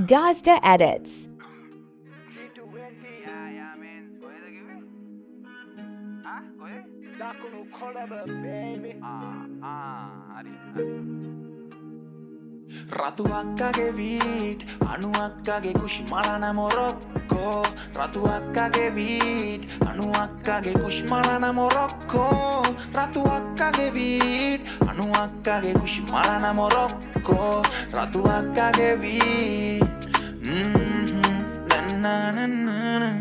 Gazda edits. Ratu akkage weed, anu akkage kushmalana Morocco. Ratu akkage weed, anu akkage kushmalana Morocco. Ratu akkage weed, anu akkage kushmalana Morocco. Ratu akkage weed.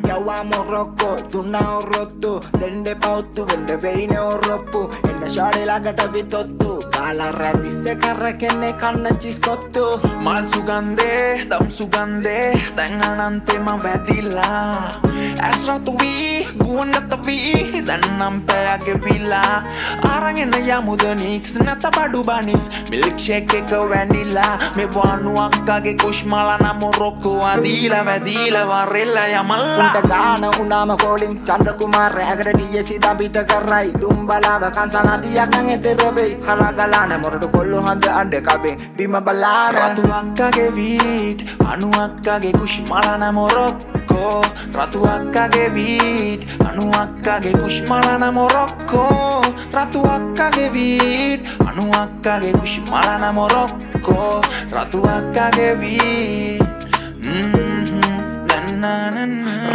Yawa Morocco, tunna orrottu, dende pauttu, vende veine orroppu, enna shale lagata bitottu, kala radisse karrakenne kanna chiskottu. Mal sugande, dam sugande, දැන් අනන්තෙම වැදිලා. ඇස් රතු වී, ගුවන්ගත වී, දැන් නම් පැයගේ විලා. අරන් එන යමුද නික්ස් නැත බඩු බනිස්, milk shake එක වැනිලා. මේ වනු අක්කගේ කුෂ්මලන මොරොක්කෝ අදීලා වැදීලා වරෙල්ලා යමල්ලා. උන්ට ගාන උනාම කෝලින් චන්ද්‍ර කුමාර රැගට ඩීඑසි දබිට කරයි දුම්බලාව කංසනදියක් නම් එතෙර වෙයි හලගලාන මොරට කොල්ලෝ හඳ අඬ කබේ බිම බලාන රතු අක්කගේ වීඩ් අනු අක්කගේ කුෂ්මලන මොරොක්කෝ රතු අක්කගේ වීඩ් අනු අක්කගේ කුෂ්මලන මොරොක්කෝ රතු අක්කගේ වීඩ් අනු අක්කගේ කුෂ්මලන මොරොක්කෝ රතු අක්කගේ වීඩ්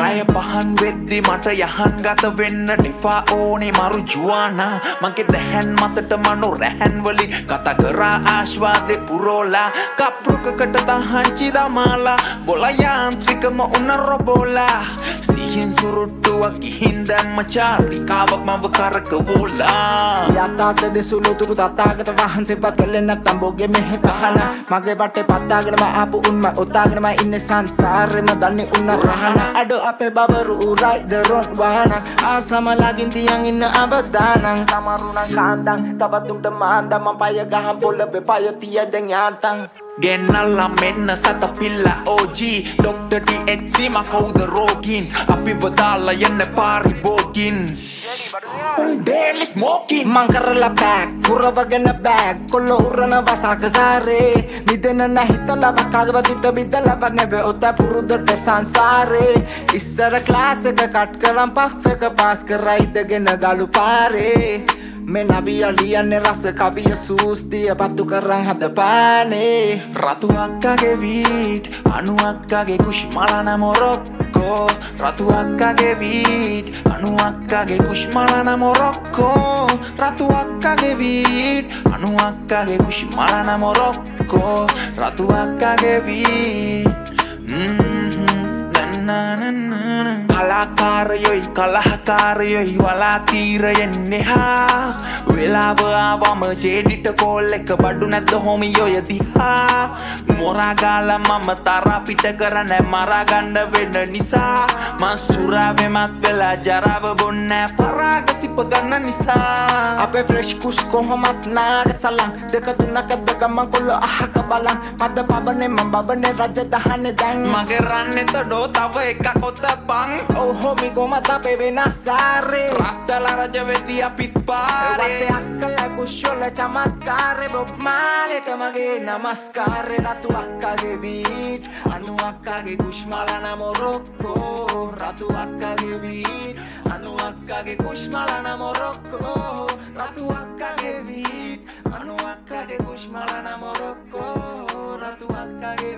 රය පහන් වෙද්දි මට යහන් ගත වෙන්න ඩිෆා ඕනේ මරු ජුවානා මගේ දැහැන් මතට මනු රැහැන් වලින් කතා කරා ආශ්වාදේ පුරෝලා කප්රුකකට තහංචි දමාලා බොල යාන්ත්‍රිකම උන රොබෝලා සිහින් සුරුට්ටුවක් ගිහින් දැම්ම චාරිකාවක් මව කරකවෝලා යතාත දෙසුළු තුරු තථාගත වහන්සේ පත් කළේ නැත්තම් බොගේ මෙහෙ කහන මගේ වටේ පත්තාගෙනම ආපු උන්ම ඔතාගෙනම ඉන්නේ සංසාරෙම දන්නේ උන්න රහන අඩ අපේ බබරු රයිඩරොන් වාහන ආසමලාගින් තියන් ඉන්න අවදානං සමරුණ කාන්දන් තවතුන්ට මාන්දම් මම පය ගහන් පොළවේ පය තිය දැන් යාන්තන් ගෙන්නල්ලා මෙන්න සත පිල්ලා OG ඩොක්ටර් DHC මා කවුද රෝගීන් අපිව දාලා යන්න පාරිභෝගින් daily smoking මං කරලා බෑග් පුරවගෙන බෑග් කොල්ල උරන වසක සාරේ නිදන නැහිතලා වකාගේ වදිත බිද්දලා වගේ ඔත පුරුද්දට සංසාරේ ඉස්සර ක්ලාස් එක කට් කරන් පෆ් එක පාස් කරා ඉදගෙන ගලු පාරේ මේ නබියා ලියන්නේ රස කවිය සූස්තිය පත්තු කරන් හදපානේ රතු අක්කගේ වීඩ් අනු අක්කගේ කුෂ්මලන මොරොක්කෝ රතු අක්කගේ වීඩ් අනු අක්කගේ කුෂ්මලන මොරොක්කෝ රතු අක්කගේ වීඩ් අනු අක්කගේ කුෂ්මලන මොරොක්කෝ රතු අක්කගේ වීඩ් කලාකාරයොයි කලහකාරයොයි වලා තීරයෙන් නෙහා වෙලාව ආවම ජේඩිට කෝල් එක බඩු නැද්ද හොමියෝ යදිහා මොරා ගාලා මම තරා පිට කරන්න මරා ගන්න වෙන නිසා මං සුරාවෙමත් වෙලා ජරාව බොන්නේ පරාග සිප ගන්න නිසා අපේ ෆ්‍රෙෂ් කුස් කොහොමත් නාග සලන් දෙක තුනක දෙක මං කොල්ල අහක බලන් මද බබනේ මම බබනේ රජ දහන්නේ දැන් මගේ රන්නේ තඩෝ තව එකක් ඔතපන් oh homie කොමත් අපේ වෙනස්සාරේ රස්තලා රජ වෙද්දි අපිත් පාරේ වත්තේ අක්කලා කුෂ්ෂොල චමත්කාරේ බොබ් මාලේට මගේ නමස්කාරේ රතු අක්කගේ බීට් අනු අක්කගේ කුෂ්මලන මොරොක්කෝ රතු අක්කගේ බීට් අනු අක්කගේ කුෂ්මලන මොරොක්කෝ රතු අක්කගේ බීට් අනු අක්කගේ කුෂ්මලන මොරොක්කෝ රතු අක්කගේ